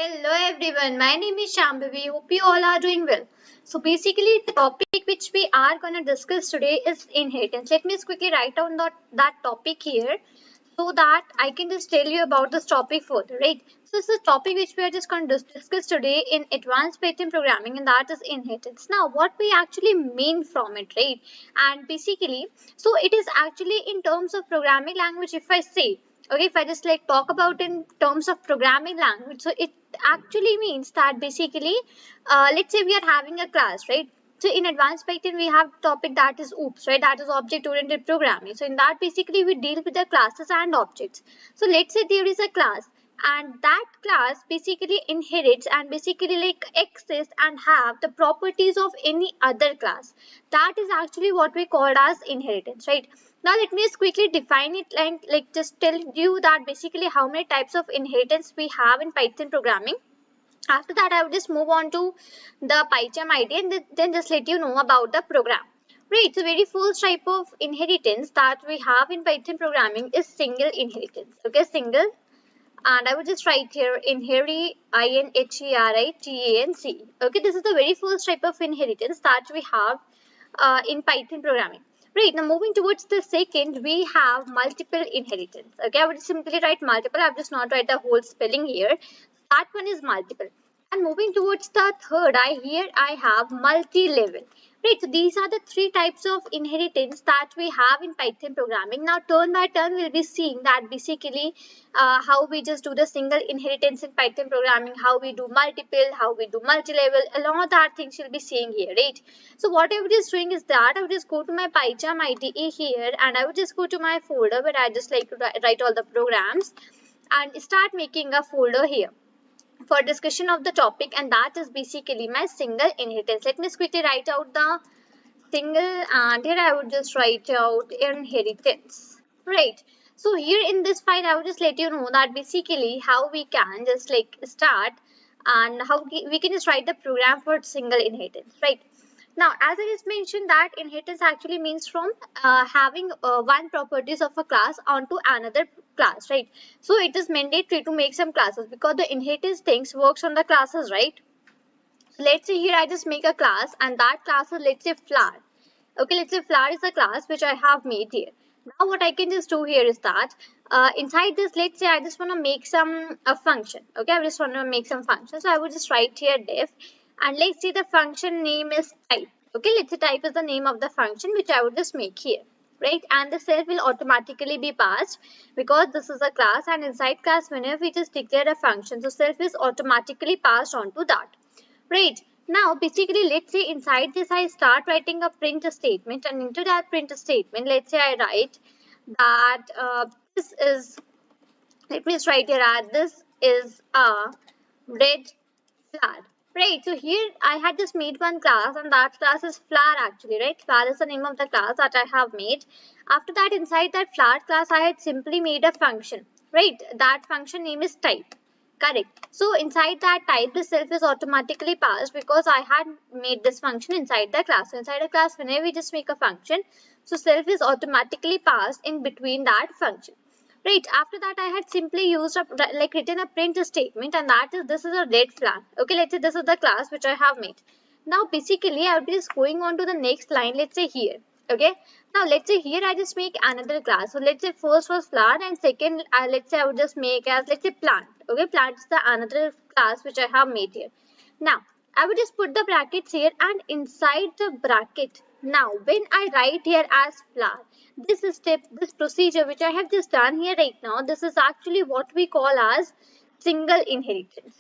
Hello everyone, my name is Shambhavi. Hope you all are doing well. So basically the topic which we are going to discuss today is inheritance. Let me just quickly write down that topic here so that I can just tell you about this topic further, right? So this is a topic which we are just going to discuss today in advanced pattern programming, and that is inheritance. Now what we actually mean from it, right? And basically, so it is actually in terms of programming language, if I say, okay, if I just like talk about in terms of programming language, so it actually means that basically, let's say we are having a class, right? So in advanced Python, we have topic that is OOPS, right? That is object-oriented programming. So in that, basically, we deal with the classes and objects. So let's say there is a class, and that class basically inherits and basically like access and have the properties of any other class. That is actually what we call as inheritance, right? Now let me just quickly define it and like just tell you that basically how many types of inheritance we have in Python programming. After that, I will just move on to the PyCharm ID and then just let you know about the program. Right, so very first type of inheritance that we have in Python programming is single inheritance. Okay, single, and I would just write here inherit, inheritance. Okay, this is the very first type of inheritance that we have in Python programming. Right, now moving towards the second, we have multiple inheritance. Okay, I would simply write multiple. I have just not write the whole spelling here. That one is multiple. And moving towards the third, I have multi-level. Right, so these are the three types of inheritance that we have in Python programming. Now turn by turn we'll be seeing that basically how we just do the single inheritance in Python programming, how we do multiple, how we do multi-level, along with that things you'll be seeing here, right? So what I would just doing is that I would just go to my PyCharm IDE here, and I would just go to my folder where I just like to write all the programs and start making a folder here for discussion of the topic, and that is basically my single inheritance. Let me quickly write out the single, and here I would just write out inheritance. Right. So here in this file, I would just let you know that basically how we can just like start and how we can just write the program for single inheritance. Right. Now, as I just mentioned that inheritance actually means from having one properties of a class onto another class, right? So it is mandatory to make some classes because the inheritance things works on the classes, right? So let's say here I just make a class, and that class is, let's say, flower. Okay, let's say flower is a class which I have made here. Now what I can just do here is that inside this, let's say I just want to make some a function. Okay, I just want to make some function. So I would just write here def, and let's say the function name is type. Okay, let's say type is the name of the function which I would just make here, right? And the self will automatically be passed because this is a class, and inside class whenever we just declare a function, so self is automatically passed on to that, right? Now basically let's say inside this I start writing a print statement, and into that print statement let's say I write that this is, let me just write here that this is a red flower. Right, so here I had just made one class, and that class is flower actually, right? Flower is the name of the class that I have made. After that, inside that flower class, I had simply made a function, right? That function name is type. Correct. So inside that type, the self is automatically passed because I had made this function inside the class. So inside a class, whenever we just make a function, so self is automatically passed in between that function. Right, after that I had simply used a like written a print statement, and that is this is a red flag. Okay, let's say this is the class which I have made. Now basically I'll be just going on to the next line, let's say here. Okay, now let's say here I just make another class. So let's say first was flower, and second let's say I would just make as, let's say, plant. Okay, plant is the another class which I have made here. Now I would just put the brackets here, and inside the bracket, now when I write here as flower, this step, this procedure which I have just done here right now, this is actually what we call as single inheritance.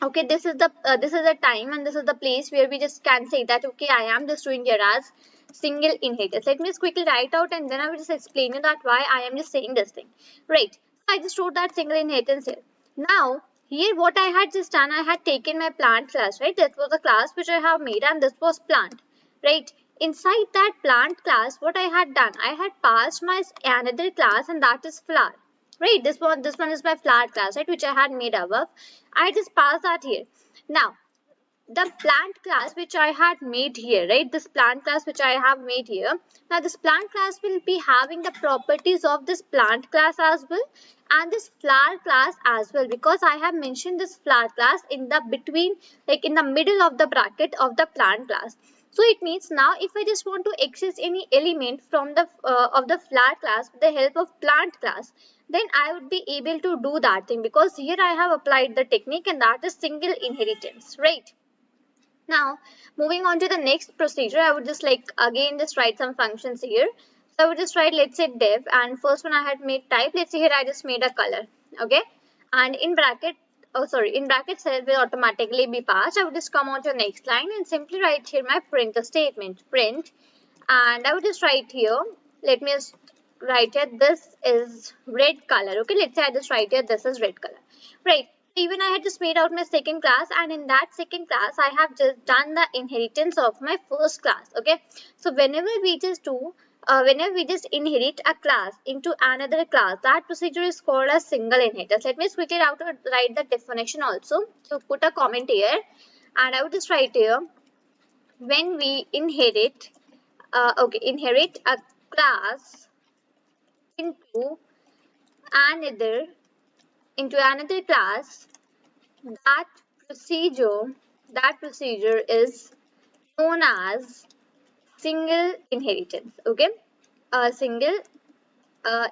Okay, this is the time and this is the place where we just can say that okay, I am just doing here as single inheritance. Let me just quickly write out, and then I will just explain you that why I am just saying this thing. Right, so I just wrote that single inheritance here. Now here what I had just done, I had taken my plant class, right? That was a class which I have made, and this was plant, right? Inside that plant class, what I had done, I had passed my another class, and that is flower. Right, this one is my flower class, right, which I had made above. I just passed that here. Now the plant class which I had made here, right? This plant class which I have made here. Now this plant class will be having the properties of this plant class as well and this flower class as well, because I have mentioned this flower class in the between, like in the middle of the bracket of the plant class. So it means now if I just want to access any element from the of the flower class with the help of plant class, then I would be able to do that thing, because here I have applied the technique and that is single inheritance, right? Now, moving on to the next procedure, I would just like again just write some functions here. So I would just write, let's say div, and first one I had made type. Let's say here I just made a color, okay? And in bracket, oh sorry, in brackets it will automatically be passed. I would just come on to the next line and simply write here my print statement, print, and I would just write here. Let me just write here. This is red color, okay? Let's say I just write here. This is red color, right? Even I had just made out my second class, and in that second class I have just done the inheritance of my first class, okay? So whenever we just inherit a class into another class, that procedure is called a single inheritance. Let me quickly write the definition also. So put a comment here, and I would just write here, when we inherit a class into another class, that procedure is known as single inheritance, okay? Single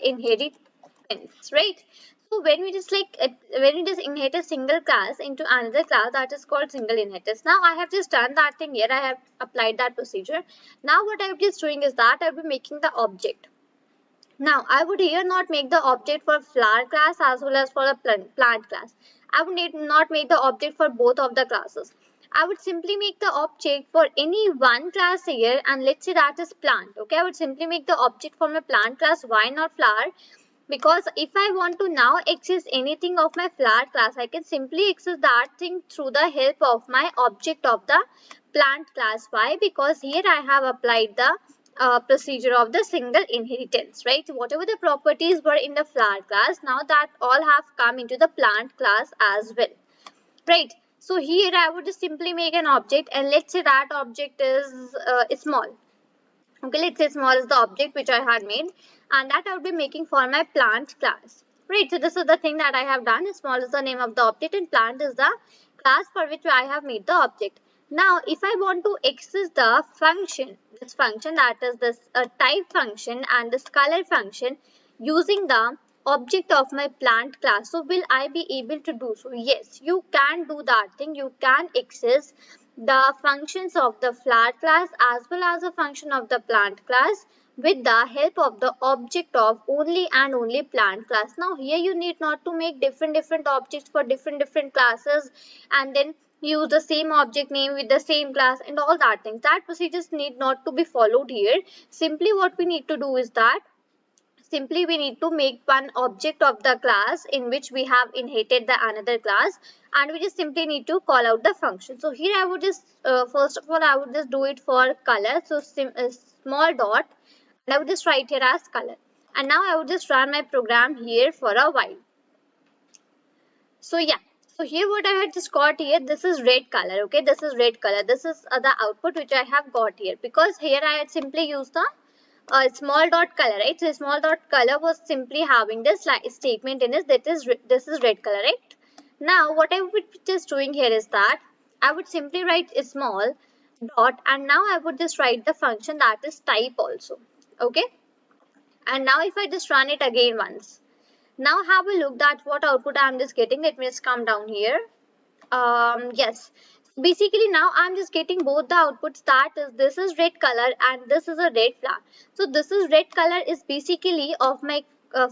inheritance, right? So when we just inherit a single class into another class, that is called single inheritance. Now I have just done that thing here. I have applied that procedure. Now what I am just doing is that I will be making the object. Now, I would here not make the object for flower class as well as for the plant class. I would not make the object for both of the classes. I would simply make the object for any one class here, and let's say that is plant. Okay, I would simply make the object for my plant class. Why not flower? Because if I want to now access anything of my flower class, I can simply access that thing through the help of my object of the plant class. Why? Because here I have applied the procedure of the single inheritance, right? Whatever the properties were in the flower class, now that all have come into the plant class as well, right? So here I would just simply make an object, and let's say that object is small. Okay, let's say small is the object which I had made, and that I would be making for my plant class, right? So this is the thing that I have done. Small is the name of the object and plant is the class for which I have made the object. Now, if I want to access the function, this function, that is this type function and this color function, using the object of my plant class, so will I be able to do so? Yes, you can do that thing. You can access the functions of the flower class as well as the function of the plant class with the help of the object of only and only plant class. Now here you need not to make different objects for different classes and then use the same object name with the same class and all that things. That procedures need not to be followed here. Simply what we need to do is that simply we need to make one object of the class in which we have inherited the another class, and we just simply need to call out the function. So here I would just first of all I would just do it for color. So small dot, and I would just write here as color, and now I would just run my program here for a while. So yeah, so here what I had just got here, this is red color, okay? This is red color. This is the output which I have got here, because here I had simply used the small dot color, right? So small dot color was simply having this statement in it, that is this is red color, right? Now what I would be just doing here is that I would simply write a small dot, and now I would just write the function that is type also, okay? And now if I just run it again once, now have a look that what output I am just getting. Let me just come down here. Yes, basically now I'm just getting both the outputs, that is this is red color and this is a red flower. So this is red color is basically of my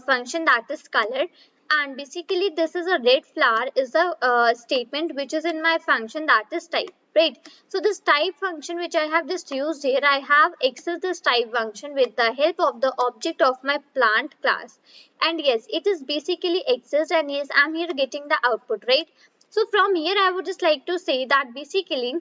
function that is color, and basically this is a red flower is a statement which is in my function that is type, right? So this type function which I have just used here, I have accessed this type function with the help of the object of my plant class, and yes, it is basically accessed, and yes, I'm here getting the output, right? So from here I would just like to say that basically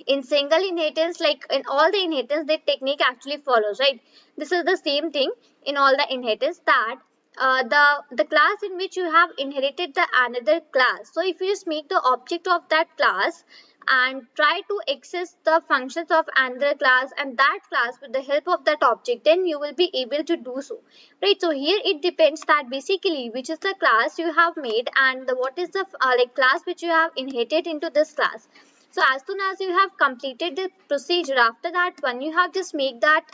in single inheritance, like in all the inheritance, the technique actually follows, right? This is the same thing in all the inheritance, that the class in which you have inherited the another class. So if you just make the object of that class and try to access the functions of another class and that class with the help of that object, then you will be able to do so, right? So here it depends that basically which is the class you have made and what is the like class which you have inherited into this class. So as soon as you have completed the procedure, after that one you have just make that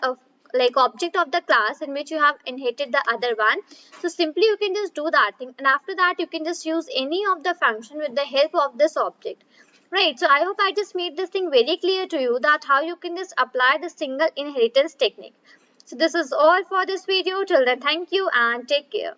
like object of the class in which you have inherited the other one. So simply you can just do that thing, and after that you can just use any of the function with the help of this object, right? So I hope I just made this thing very clear to you that how you can just apply the single inheritance technique. So this is all for this video. Till then, thank you and take care.